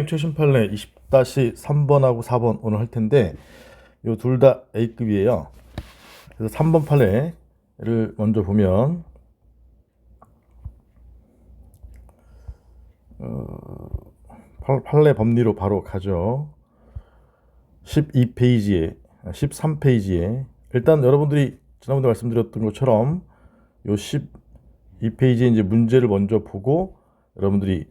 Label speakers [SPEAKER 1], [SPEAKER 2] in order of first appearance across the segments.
[SPEAKER 1] 최신 판례 20-3번하고 4번 오늘 할 텐데 요 둘 다 A급이에요. 그래서 3번 판례를 먼저 보면 판례 법리로 바로 가죠. 12페이지에 13페이지에 일단 여러분들이 지난번에 말씀드렸던 것처럼 요 12페이지에 이제 문제를 먼저 보고 여러분들이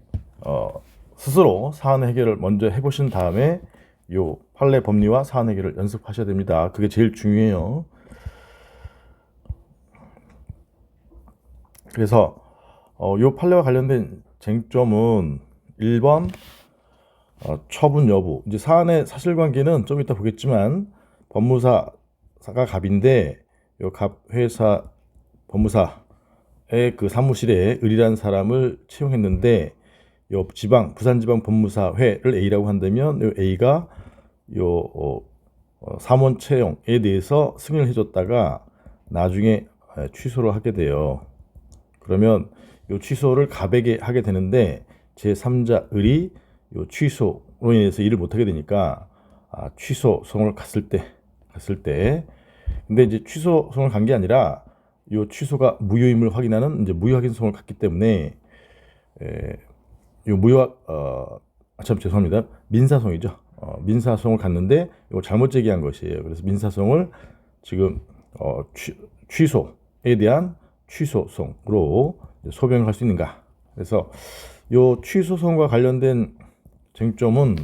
[SPEAKER 1] 스스로 사안 해결을 먼저 해보신 다음에 요 판례 법리와 사안 해결을 연습하셔야 됩니다. 그게 제일 중요해요. 그래서 요 판례와 관련된 쟁점은 1번 처분 여부. 이제 사안의 사실관계는 좀 이따 보겠지만 법무사가 갑인데 요 갑 회사 법무사의 그 사무실에 을이라는 사람을 채용했는데 요 부산지방법무사회를 A라고 한다면 요 A가 요 사무원 채용에 대해서 승인을 해줬다가 나중에 취소를 하게 돼요. 그러면 요 취소를 갑에게 하게 되는데 제3자 을이 요 취소로 인해서 일을 못하게 되니까 취소송을 갔을 때 근데 이제 취소송을 간 게 아니라 요 취소가 무효임을 확인하는 이제 무효 확인송을 갔기 때문에 요 무효 참 죄송합니다. 민사송이죠. 민사송을 갔는데 이거 잘못 제기한 것이에요. 그래서 민사송을 지금 취소에 대한 취소송으로 소변을 할 수 있는가. 그래서 요 취소송과 관련된 쟁점은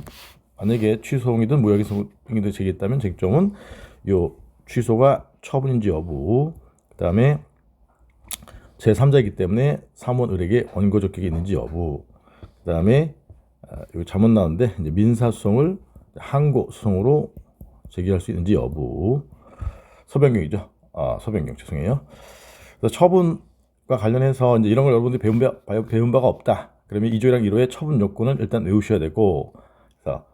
[SPEAKER 1] 만약에 취소송이든 무효확인송이든 제기했다면 쟁점은 요 취소가 처분인지 여부, 그 다음에 제3자이기 때문에 사무원 을에게 원고 적격이 있는지 여부, 그 다음에 여기 잘못 나왔는데 이제 민사소송을 항고 소송으로 제기할 수 있는지 여부, 소변경이죠. 소변경 죄송해요. 그래서 처분과 관련해서 이제 이런 걸 여러분들이 배운 바가 없다. 그러면 2조랑 1호의 처분 요건을 일단 외우셔야 되고, 그래서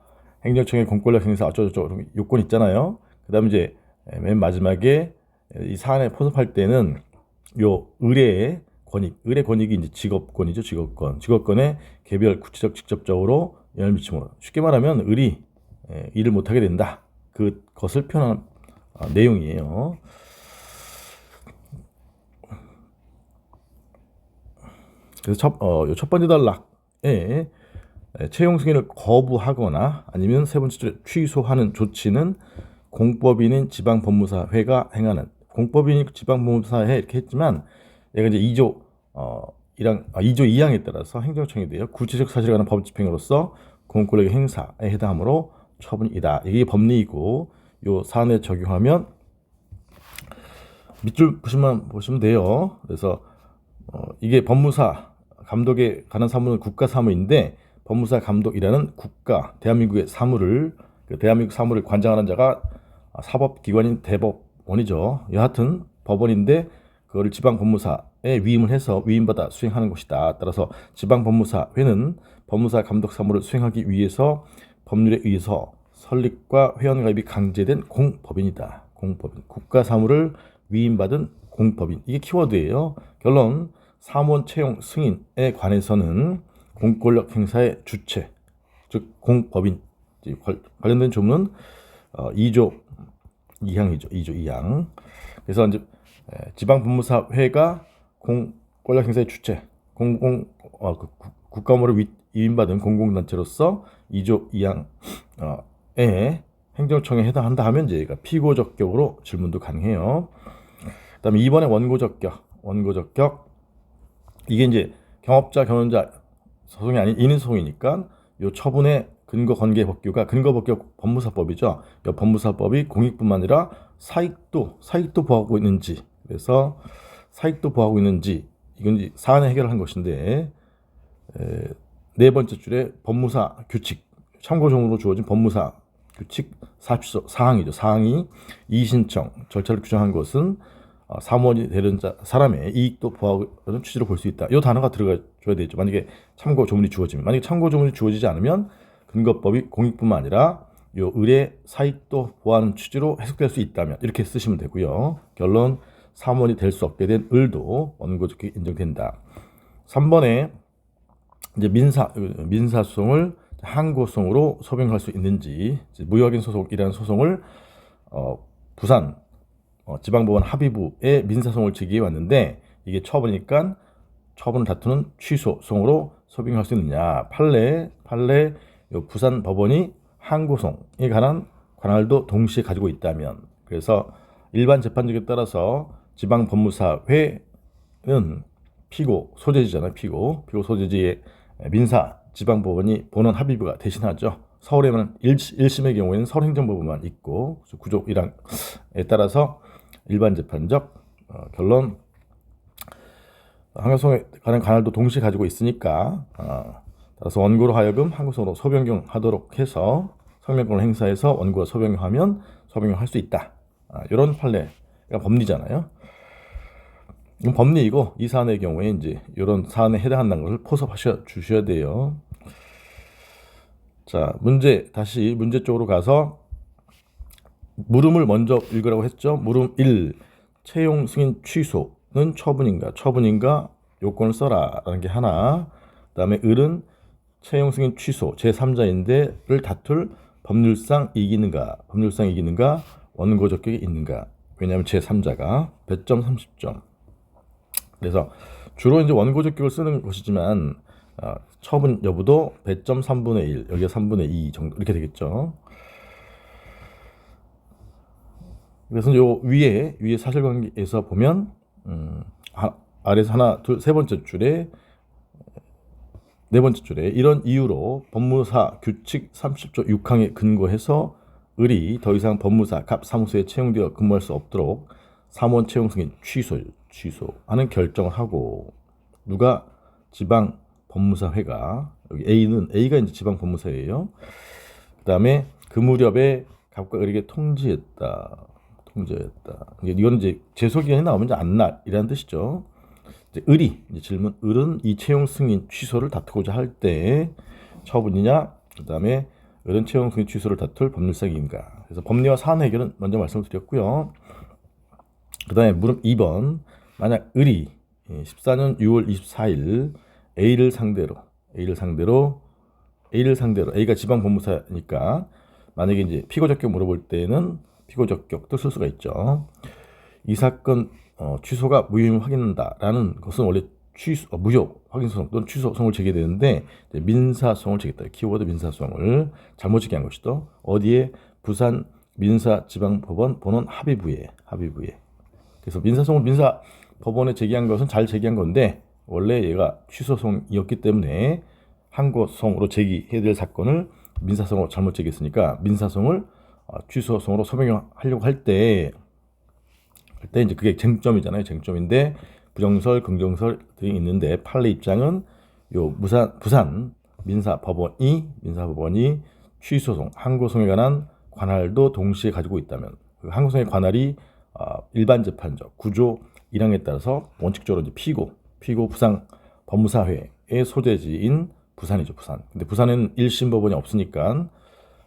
[SPEAKER 1] 행정청의 공권력 행사 어쩌고저쩌고 요건 있잖아요. 그다음에 이제 맨 마지막에 이 사안에 포섭할 때는 요 의뢰의 권익이 이제 직업권이죠. 직업권에 개별 구체적 직접적으로 영향을 미침으로 쉽게 말하면 을이 일을 못하게 된다. 그것을 표현한 내용이에요. 그래서 첫 번째 단락에 채용 승인을 거부하거나 아니면 세 번째 줄에 취소하는 조치는 공법인인 지방법무사회가 행하는, 공법인이 지방법무사회 이렇게 했지만 얘가 이제 2조 2조 2항에 따라서 행정청에 대해 구체적 사실에 관한 법 집행으로서 공권력의 행사에 해당하므로 처분이다. 이게 법리이고 요 사안에 적용하면 밑줄 보시면 돼요. 그래서 이게 법무사 감독에 관한 사무는 국가 사무인데 법무사 감독이라는 대한민국의 사무를 대한민국 사무를 관장하는 자가 사법기관인 대법원이죠. 여하튼 법원인데 그거를 지방법무사에 위임을 해서 위임받아 수행하는 것이다. 따라서 지방법무사회는 법무사 감독 사무를 수행하기 위해서 법률에 의해서 설립과 회원가입이 강제된 공법인이다. 공법인, 국가 사무를 위임받은 공법인, 이게 키워드예요. 결론, 사무원 채용 승인에 관해서는 공권력 행사의 주체, 즉 공법인, 관련된 조문은 2조 2항이죠. 2조 2항. 그래서 이제 지방법무사회가 공권력 행사의 주체, 국가무를 위임받은 공공단체로서 2조 2항에 행정청에 해당한다 하면 이제 피고 적격으로 질문도 가능해요. 그다음에 2번에 원고 적격. 이게 이제 경업자 경영자 소송이 아닌 인인 소송이니까 요 처분의 근거 관계 법규가 근거 법규 법무사법이죠. 이 법무사법이 공익뿐만 아니라 사익도 보호하고 있는지, 그래서 사익도 보호하고 있는지, 이건 이제 사안의 해결을 한 것인데 네 번째 줄에 법무사 규칙 참고종으로 주어진 법무사 규칙 40조 사항이죠. 사항이 이의신청 절차를 규정한 것은 사무원이 되는 사람의 이익도 보호하는 취지로 볼 수 있다. 이 단어가 들어가줘야 되죠. 만약에 참고 조문이 주어지면, 만약에 참고 조문이 주어지지 않으면 근거법이 공익뿐만 아니라 요 을의 사익도 보호하는 취지로 해석될 수 있다면 이렇게 쓰시면 되고요. 결론, 사무원이 될 수 없게 된 을도 원고적격이 인정된다. 3번에 이제 민사소송을 항고성으로 소변할 수 있는지, 무효확인 소송이라는 소송을 부산 지방법원 합의부에 민사소송을 제기해 왔는데, 이게 처분이니까 처분을 다투는 취소송으로 소변할 수 있느냐. 판례 요 부산 법원이 항고송에 관한 관할도 동시에 가지고 있다면, 그래서 일반 재판적에 따라서 지방법무사회는 피고 소재지잖아요. 피고 소재지의 민사 지방법원이 본원 합의부가 대신하죠. 서울에만 1심의 경우에는 서울행정법원만 있고, 구조 1항에 따라서 일반 재판적 결론 항고송에 관한 관할도 동시에 가지고 있으니까, 따라서 원고로 하여금 항고송으로 소변경하도록 해서 성명권을 행사해서 원고가 소변경하면 소변경할 수 있다. 이런 판례가 법리잖아요. 이건 법리이고, 이 사안의 경우에 이제 이런 사안에 해당한다는 것을 포섭하셔 주셔야 돼요. 자, 다시 문제 쪽으로 가서 물음을 먼저 읽으라고 했죠. 물음 1. 채용 승인 취소는 처분인가 요건을 써라라는 게 하나. 그다음에 을은 채용 승인 취소 제3자인데를 다툴 법률상 이기는가 원고 적격이 있는가. 왜냐하면 제3자가 100점 30점. 그래서 주로 이제 원고 적격을 쓰는 것이지만 처분 여부도 100점 3분의 1, 여기가 3분의 2 정도 이렇게 되겠죠. 그래서 요 위에 사실관계에서 보면 아래에서 하나, 둘, 세 번째 줄에 네 번째 줄에 이런 이유로 법무사 규칙 30조 6항에 근거해서 을이 더 이상 법무사 갑 사무소에 채용되어 근무할 수 없도록 사무원 채용 승인 취소하는 결정을 하고, 누가 지방 법무사회가, 여기 A가 이제 지방 법무사예요. 그다음에 그 무렵에 갑과 을에게 통지했다. 이건 이제 제소기간이 나오면 이제 안날이라는 뜻이죠. 이제 이제 질문, 을은 이 채용 승인 취소를 다투고자 할 때 처분이냐, 그다음에 을은 채용 승인 취소를 다툴 법률상인가. 그래서 법리와 사안 해결은 먼저 말씀을 드렸고요. 그다음에 물음 2번, 만약 을이 14년 6월 24일 A를 상대로 A가 지방 법무사니까 만약에 이제 피고 적격 물어볼 때는 피고 적격도 쓸 수가 있죠. 이 사건 취소가 무효임을 확인한다라는 것은 원래 무효 확인 소송 또는 취소 소송을 제기되는데, 민사소송을 제기했다. 키워드 민사소송을 잘못 제기한 것이죠. 어디에? 부산 민사지방법원 본원 합의부에. 그래서 민사소송을 민사법원에 제기한 것은 잘 제기한 건데, 원래 얘가 취소소송이었기 때문에 항고소송으로 제기해야 될 사건을 민사소송으로 잘못 제기했으니까 민사소송을 취소소송으로 소명하려고 할 때 이제 그게 쟁점이잖아요. 쟁점인데 부정설, 긍정설 등이 있는데, 판례 입장은 요 부산 민사법원이 취소소송, 항고소송에 관한 관할도 동시에 가지고 있다면, 그 항고소송의 관할이 일반 재판적 구조 1항에 따라서 원칙적으로 이제 피고 부산 법무사회의 소재지인 부산이죠. 부산. 근데 부산에는 1심 법원이 없으니까,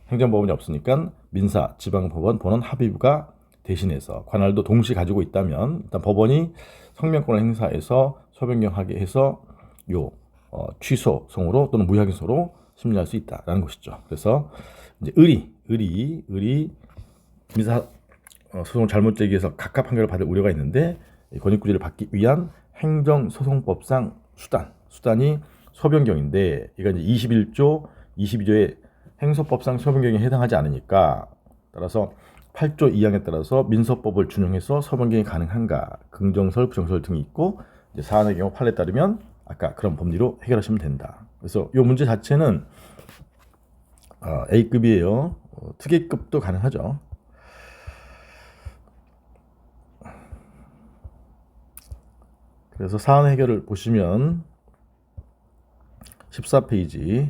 [SPEAKER 1] 행정법원이 없으니까 민사 지방법원 본원 합의부가 대신해서 관할도 동시에 가지고 있다면, 일단 법원이 성명권을 행사해서 소변경하게 해서 요 취소송으로 또는 무효확인소로 심리할 수 있다라는 것이죠. 그래서 이제 을이 민사 소송을 잘못 제기해서 각하 판결을 받을 우려가 있는데, 권익구제를 받기 위한 행정소송법상 수단이 소변경인데, 이건 이제 21조 22조의 행소법상 소변경에 해당하지 않으니까, 따라서 8조 2항에 따라서 민서법을 준용해서 소변경이 가능한가, 긍정설, 부정설 등이 있고, 이제 사안의 경우 판례에 따르면 아까 그런 법리로 해결하시면 된다. 그래서 이 문제 자체는 A급이에요. 특이급도 가능하죠. 그래서 사안 해결을 보시면 14페이지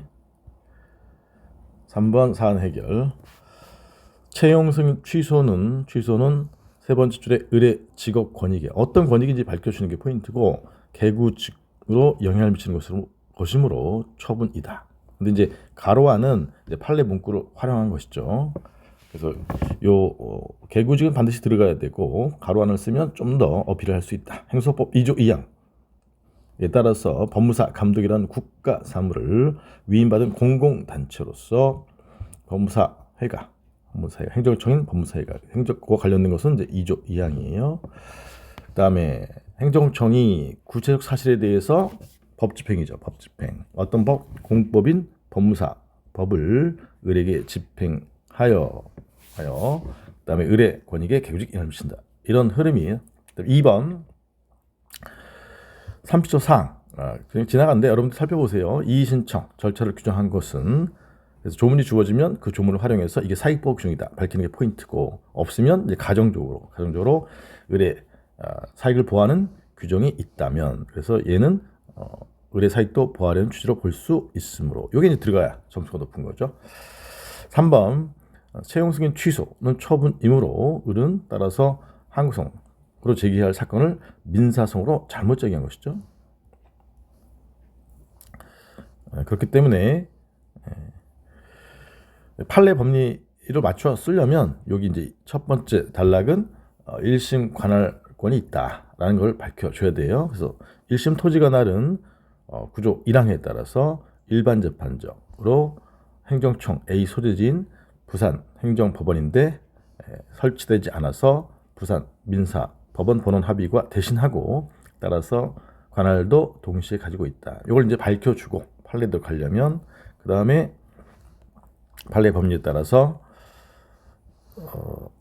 [SPEAKER 1] 3번 사안 해결. 채용 승인 취소는 세 번째 줄에 을의 직업 권익에 어떤 권익인지 밝혀주는 게 포인트고, 개구직으로 영향을 미치는 것이므로 처분이다. 근데 이제 가로 안은 이제 판례 문구를 활용한 것이죠. 그래서 요 개구직은 반드시 들어가야 되고, 가로 안을 쓰면 좀 더 어필을 할 수 있다. 행소법 2조 2항 따라서 법무사 감독이라는 국가 사무를 위임받은 공공단체로서 법무사회가 행정청인 법무사회가 행정과 관련된 것은 이제 2조 2항이에요. 그다음에 행정청이 구체적 사실에 대해서 법 집행이죠. 법 집행. 어떤 법? 공법인 법무사 법을 의뢰에게 집행하여 그다음에 의뢰 권익에 개구직 영향을 미친다. 이런 흐름이에요. 2번 30조 4항 그냥 지나갔는데 여러분들 살펴보세요. 이의신청 절차를 규정한 것은 그래서 조문이 주어지면 그 조문을 활용해서 이게 사익보호 규정이다 밝히는 게 포인트고, 없으면 이제 가정적으로 의뢰 사익을 보호하는 규정이 있다면, 그래서 얘는 의뢰 사익도 보호하려는 취지로 볼 수 있으므로 요게 이제 들어가야 점수가 높은 거죠. 3번 채용 승인 취소는 처분이므로 을은 따라서 항고성으로 제기할 사건을 민사성으로 잘못 제기한 것이죠. 그렇기 때문에 판례 법리를 맞춰 쓰려면 여기 이제 첫 번째 단락은 1심 관할권이 있다라는 걸 밝혀줘야 돼요. 그래서 1심 토지관할은 구조 1항에 따라서 일반 재판적으로 행정청 A 소재지인 부산 행정법원인데 설치되지 않아서 부산 민사법원 본원 합의과 대신하고, 따라서 관할도 동시에 가지고 있다. 이걸 이제 밝혀주고 판례도 가려면 그 다음에 판례 법리에 따라서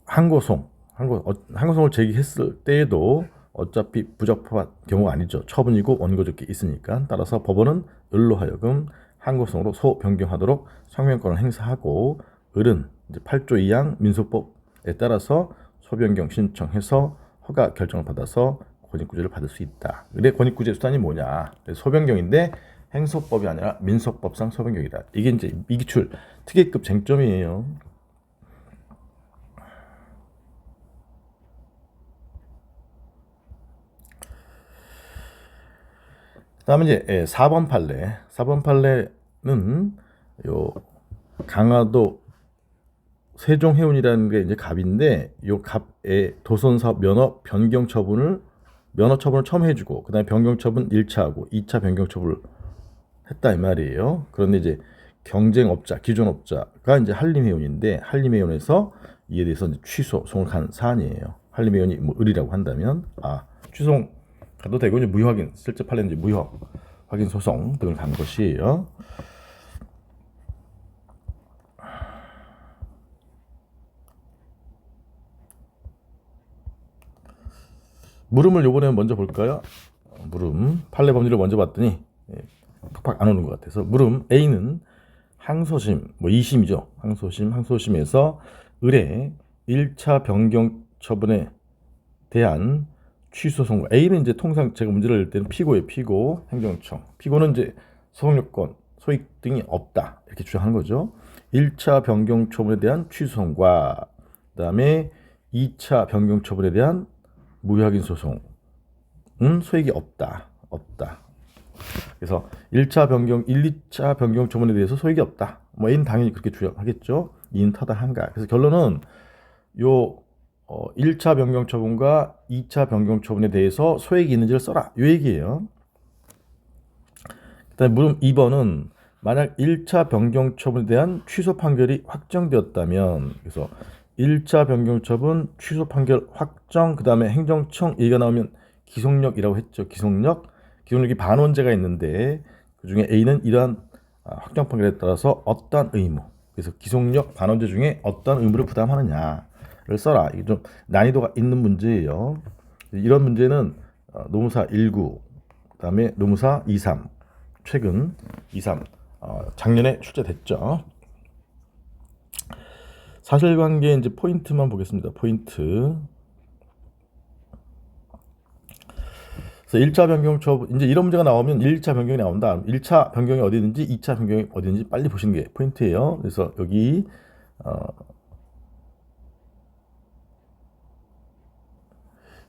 [SPEAKER 1] 항고송을 제기했을 때에도 어차피 부적법한 경우가 아니죠. 처분이고 원고적이 있으니까. 따라서 법원은 을로 하여금 항고송으로 소변경하도록 성명권을 행사하고, 을은 이제 8조 2항 민소법에 따라서 소변경 신청해서 허가 결정을 받아서 권익구제를 받을 수 있다. 근데 권익구제 수단이 뭐냐? 소변경인데 행소법이 아니라 민소법상 소변경이다. 이게 이제 미기출 특이급 쟁점이에요. 그다음에 이제 4번 판례. 4번 판례는 요 강화도 세종해운이라는 게 이제 갑인데, 요 갑의 도선사업 면허 변경 처분을 처음 해주고, 그다음에 변경 처분 1차 하고 2차 변경 처분을 했다 이 말이에요. 그런데 이제 경쟁업자, 기존 업자가 이제 한림해운인데, 한림해운에서 이에 대해서 이제 취소송을 간 사안이에요. 한림해운이 뭐 을이라고 한다면 취소송 가도 되고, 이제 무효확인, 실제 판례는 이제 무효 확인 소송 등을 간 것이에요. 물음을 요번에 먼저 볼까요? 물음 판례 법리를 먼저 봤더니 팍팍 안 오는 것 같아서, 물음 A는 항소심 2심이죠. 항소심에서 을의 1차 변경 처분에 대한 취소 선고. A는 이제 통상 제가 문제를 낼 때는 피고예요. 피고 행정청. 피고는 이제 소송요건, 소익 등이 없다 이렇게 주장하는 거죠. 1차 변경 처분에 대한 취소 선고와 그다음에 2차 변경 처분에 대한 무효확인 소송은 소익이 없다. 그래서 1차 변경, 2차 변경 처분에 대해서 소익이 없다. A는 당연히 그렇게 주장하겠죠. 2는 타당한가. 그래서 결론은 요 1차 변경 처분과 2차 변경 처분에 대해서 소액이 있는지를 써라. 이 얘기예요. 그다음에 물음 2번은 만약 1차 변경 처분에 대한 취소 판결이 확정되었다면, 그래서 1차 변경 처분 취소 판결 확정, 그다음에 행정청 얘기가 나오면 기속력이라고 했죠. 기속력이 반원제가 있는데 그중에 A는 이러한 확정 판결에 따라서 어떠한 의무, 그래서 기속력 반원제 중에 어떠한 의무를 부담하느냐를 써라. 이게 좀 난이도가 있는 문제예요. 이런 문제는 노무사 19, 그다음에 노무사 23, 최근 23 작년에 출제됐죠. 사실관계 이제 포인트만 보겠습니다. 포인트. 그래서 1차 변경 처분, 이제 이런 문제가 나오면 1차 변경이 나온다. 1차 변경이 어디 있는지 2차 변경이 어디 있는지 빨리 보시는 게 포인트예요. 그래서 여기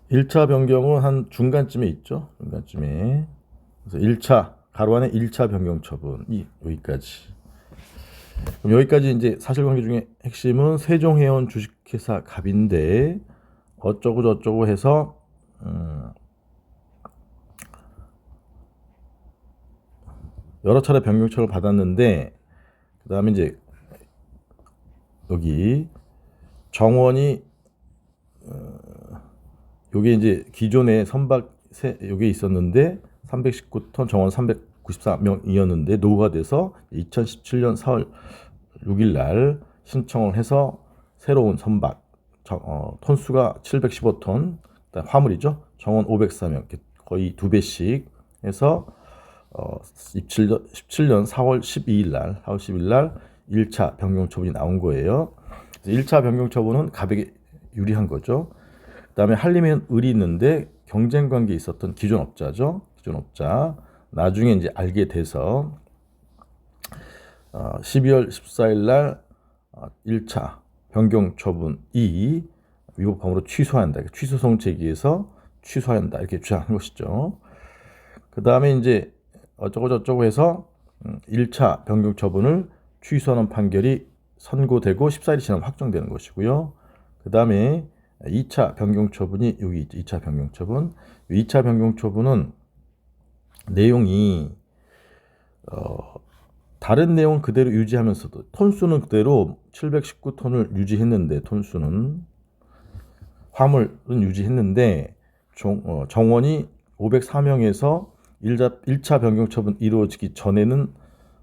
[SPEAKER 1] 1차 변경은 한 중간쯤에 있죠. 중간쯤에. 그래서 1차 가로 안에 1차 변경 처분이 여기까지. 그럼 여기까지 이제 사실관계 중에 핵심은 세종해운 주식회사 갑인데 어쩌고 저쩌고 해서 여러 차례 변경 처분을 받았는데 그 다음에 이제 여기 정원이 요게 이제 기존에 선박 요게 있었는데 319톤 정원 394명이었는데 노후가 돼서 2017년 4월 6일 날 신청을 해서 새로운 선박 톤수가 715톤 화물이죠. 정원 504명 거의 2배씩 해서 17년 4월 12일 날 1차 변경 처분이 나온 거예요. 그래서 1차 변경 처분은 가백에 유리한 거죠. 그다음에 한림엔 을이 있는데 경쟁 관계에 있었던 기존 업자죠. 기존 업자. 나중에 이제 알게 돼서 12월 14일 날 1차 변경 처분이 위법함으로 취소한다. 취소송 제기해서 취소한다. 이렇게 주장한 것이죠. 그다음에 이제 어쩌고 저쩌고 해서 1차 변경 처분을 취소하는 판결이 선고되고 14일이 지나면 확정되는 것이고요. 그다음에 2차 변경 처분이 여기 있죠. 2차 변경 처분. 2차 변경 처분은 내용이 다른 내용 그대로 유지하면서도 톤수는 그대로 719톤을 유지했는데 톤수는 화물은 유지했는데 정원이 504명에서 1차 변경 처분 이루어지기 전에는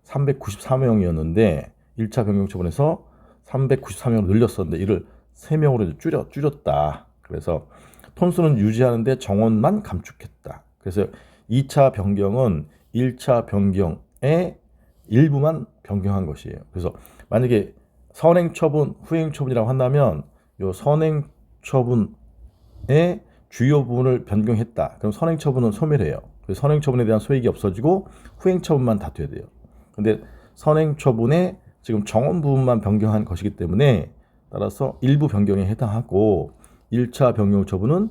[SPEAKER 1] 394명이었는데 1차 변경 처분에서 394명으로 늘렸었는데 이를 3명으로 줄였다. 그래서 톤수는 유지하는데 정원만 감축했다. 그래서 2차 변경은 1차 변경의 일부만 변경한 것이에요. 그래서 만약에 선행 처분, 후행 처분이라고 한다면 이 선행 처분의 주요 부분을 변경했다. 그럼 선행 처분은 소멸해요. 그래서 선행 처분에 대한 소액이 없어지고 후행 처분만 다투어야 돼요. 근데 선행 처분의 지금 정원 부분만 변경한 것이기 때문에 따라서 일부 변경에 해당하고 1차 변경 처분은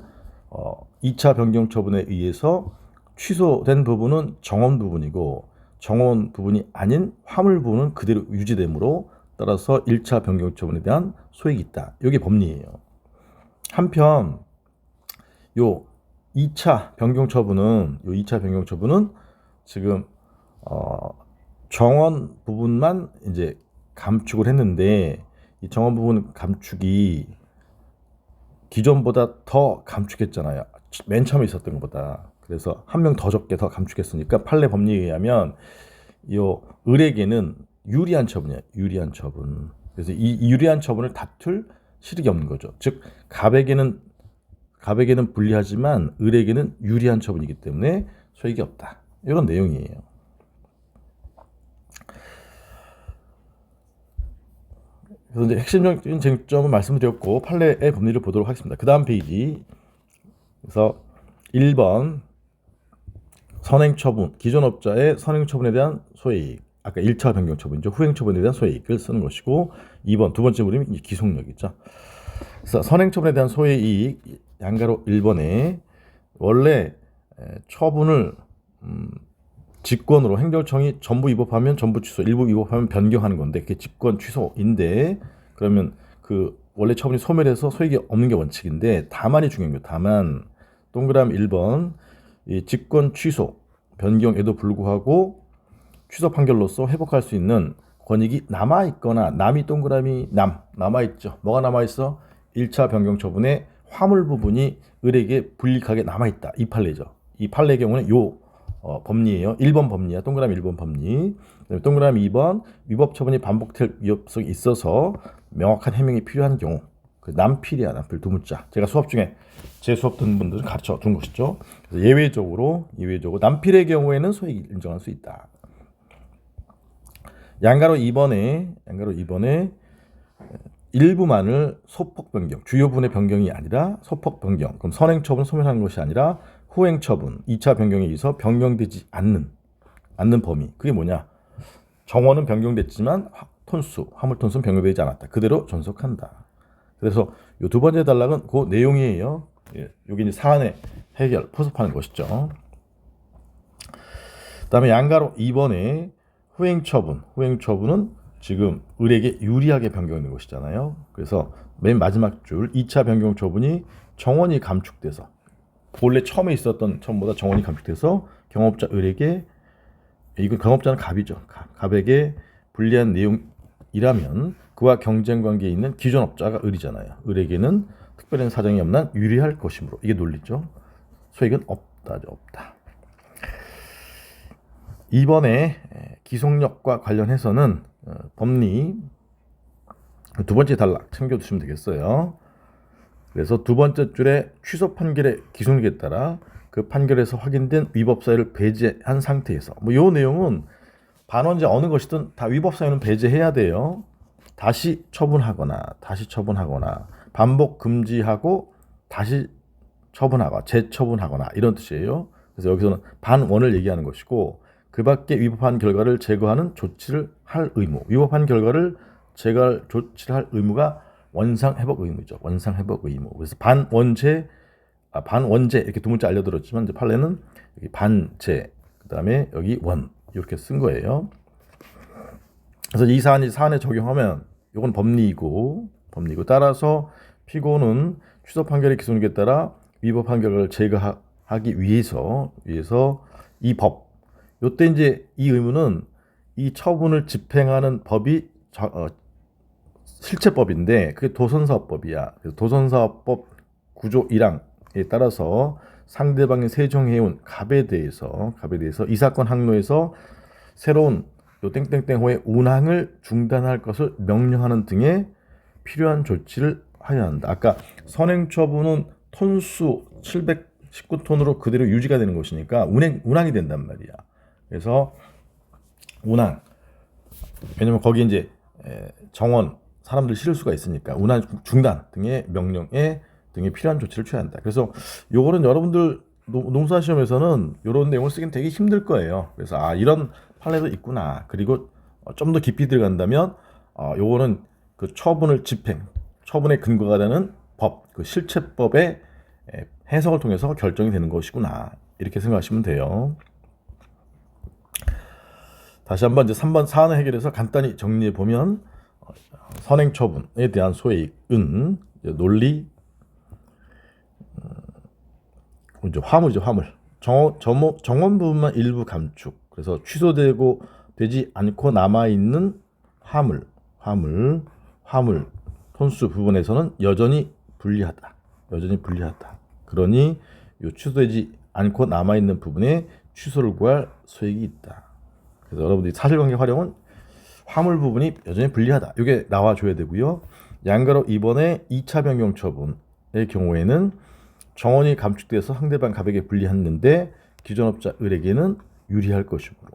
[SPEAKER 1] 2차 변경 처분에 의해서 취소된 부분은 정원 부분이고 정원 부분이 아닌 화물 부분은 그대로 유지되므로 따라서 1차 변경 처분에 대한 소액이 있다. 이게 법리예요. 한편 요 2차 변경 처분은 지금 정원 부분만 이제 감축을 했는데 이 정원 부분 감축이 기존보다 더 감축했잖아요. 맨 처음에 있었던 것보다. 그래서 한 명 더 적게 더 감축했으니까 판례 법리에 의하면 요 을에게는 유리한 처분이야. 유리한 처분. 그래서 이 유리한 처분을 다툴 실익이 없는 거죠. 즉 갑에게는 불리하지만 을에게는 유리한 처분이기 때문에 소익이 없다. 이런 내용이에요. 그래서 이제 핵심적인 쟁점은 말씀드렸고 판례의 법리를 보도록 하겠습니다. 그 다음 페이지. 그래서 1번 선행처분, 기존 업자의 선행처분에 대한 소액, 아까 1차 변경 처분이죠. 후행 처분에 대한 소액을 쓰는 것이고 2번 두 번째 물음이 기속력이죠. 그래서 선행처분에 대한 소액 양가로 1번에 원래 처분을 직권으로 행정청이 전부 위법하면 전부 취소, 일부 위법하면 변경하는 건데 그게 직권 취소인데 그러면 그 원래 처분이 소멸해서 소액이 없는 게 원칙인데 다만이 중요한 거예요. 다만 동그라미 1번 이 직권 취소 변경에도 불구하고 취소 판결로서 회복할 수 있는 권익이 남아있거나 남이 동그라미 남아있죠. 뭐가 남아있어? 1차 변경 처분의 화물 부분이 을에게 불이익하게 남아있다. 이 판례죠. 이 판례의 경우는 요 법리예요. 1번 법리야. 동그라미 1번 법리. 동그라미 2번 위법 처분이 반복될 위협성이 있어서 명확한 해명이 필요한 경우. 그 남필이야. 남필 두 문자. 제가 수업 중에 제 수업 듣는 분들은 가르쳐 준 것이죠. 그래서 예외적으로 남필의 경우에는 소액이 인정할 수 있다. 양가로 2번에 일부만을 소폭 변경, 주요 부분의 변경이 아니라 소폭 변경. 그럼 선행 처분 소멸하는 것이 아니라 후행 처분, 2차 변경에 의해서 변경되지 않는 범위. 그게 뭐냐? 정원은 변경됐지만 톤수, 화물 톤수는 변경되지 않았다. 그대로 존속한다. 그래서 이 두 번째 단락은 그 내용이에요. 예, 여기 이제 사안의 해결, 포섭하는 것이죠. 그다음에 양가로 2번에 후행 처분은 지금 을에게 유리하게 변경된 것이잖아요. 그래서 맨 마지막 줄 2차 변경 처분이 정원이 감축돼서 원래 처음에 있었던 처음보다 정원이 감축돼서 경업자 을에게 이건 경업자는 갑이죠. 갑에게 불리한 내용이라면 그와 경쟁 관계에 있는 기존 업자가 을이잖아요. 을에게는 특별한 사정이 없는 한 유리할 것이므로 이게 논리죠. 소익은 없다죠. 없다. 이번에 기속력과 관련해서는 법리 두 번째 단락 챙겨두시면 되겠어요. 그래서 두 번째 줄에 취소 판결의 기속력에 따라 그 판결에서 확인된 위법 사유를 배제한 상태에서 요 내용은 반원제 어느 것이든 다 위법 사유는 배제해야 돼요. 다시 처분하거나 반복 금지하고 다시 처분하거나 재처분하거나 이런 뜻이에요. 그래서 여기서는 반원을 얘기하는 것이고 그 밖에 위법한 결과를 제거하는 조치를 할 의무, 위법한 결과를 제거할 조치를 할 의무가 원상회복 의무죠. 원상회복 의무. 그래서 반원제 이렇게 두 문자 알려드렸지만 이제 판례는 여기 반제, 그 다음에 여기 원 이렇게 쓴 거예요. 그래서 이 사안에 적용하면 이건 법리이고 따라서 피고는 취소 판결의 기속력에 따라 위법한 결과를 제거하기 위해서 이 법, 요때 이제 이 의무는 이 처분을 집행하는 법이 실체법인데 그게 도선사업법이야. 그래서 도선사업법 구조 1항에 따라서 상대방이 세종해온 갑에 대해서 이 사건 항로에서 새로운 요 땡땡땡호의 운항을 중단할 것을 명령하는 등의 필요한 조치를 하여야 한다. 아까 선행처분은 톤수 719톤으로 그대로 유지가 되는 것이니까 운항이 된단 말이야. 그래서 운항, 왜냐면 거기 이제 정원 사람들 실을 수가 있으니까 운항 중단 등의 명령에 등의 필요한 조치를 취해야 한다. 그래서 요거는 여러분들 농사 시험에서는 이런 내용을 쓰긴 되게 힘들 거예요. 그래서 이런 판례도 있구나. 그리고 좀 더 깊이 들어간다면 요거는 그 처분의 근거가 되는 법, 그 실체법의 해석을 통해서 결정이 되는 것이구나. 이렇게 생각하시면 돼요. 다시 한번 이제 3번 사안을 해결해서 간단히 정리해 보면 선행처분에 대한 소액은 논리, 이제 화물이죠. 화물. 정원 부분만 일부 감축. 그래서 취소되고 되지 않고 남아 있는 화물 톤수 부분에서는 여전히 불리하다. 그러니 요 취소되지 않고 남아 있는 부분에 취소를 구할 소액이 있다. 그래서 여러분들이 사실관계 활용은 화물 부분이 여전히 불리하다. 이게 나와줘야 되고요. 양가로 이번에 2차 변경 처분의 경우에는 정원이 감축돼서 상대방 갑에게 불리했는데 기존 업자 을에게는 유리할 것이므로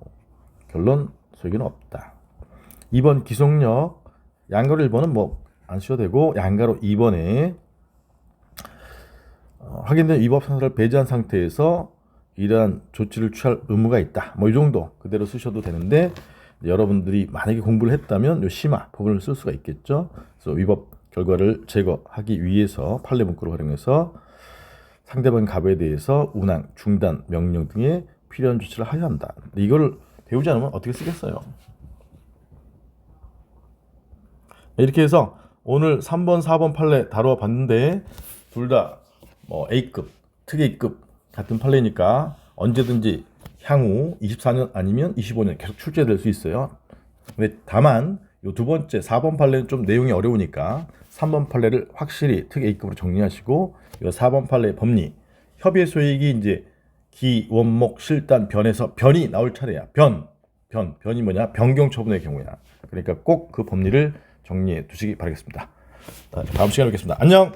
[SPEAKER 1] 결론 소액은 없다. 2번 기속력 양가로 1번은 뭐 안 쓰셔도 되고 양가로 2번에 확인된 위법 사실을 배제한 상태에서 이러한 조치를 취할 의무가 있다. 뭐 이 정도 그대로 쓰셔도 되는데 여러분들이 만약에 공부를 했다면 요 심화 부분을 쓸 수가 있겠죠. 그래서 위법 결과를 제거하기 위해서 판례 문구를 활용해서 상대방 갑에 대해서 운항, 중단, 명령 등의 필요한 조치를 하여야 한다. 이걸 배우지 않으면 어떻게 쓰겠어요? 이렇게 해서 오늘 3번, 4번 판례 다루어 봤는데 둘 다 뭐 A급, 특A급 같은 판례니까 언제든지 향후 24년 아니면 25년 계속 출제될 수 있어요. 근데 다만 요 두 번째 4번 판례는 좀 내용이 어려우니까 3번 판례를 확실히 특A급으로 정리하시고 요 4번 판례 법리 협의의 소액이 이제 기, 원목, 실단, 변에서 변이 나올 차례야. 변이 뭐냐? 변경 처분의 경우야. 그러니까 꼭 그 법리를 정리해 두시기 바라겠습니다. 다음 시간에 뵙겠습니다. 안녕.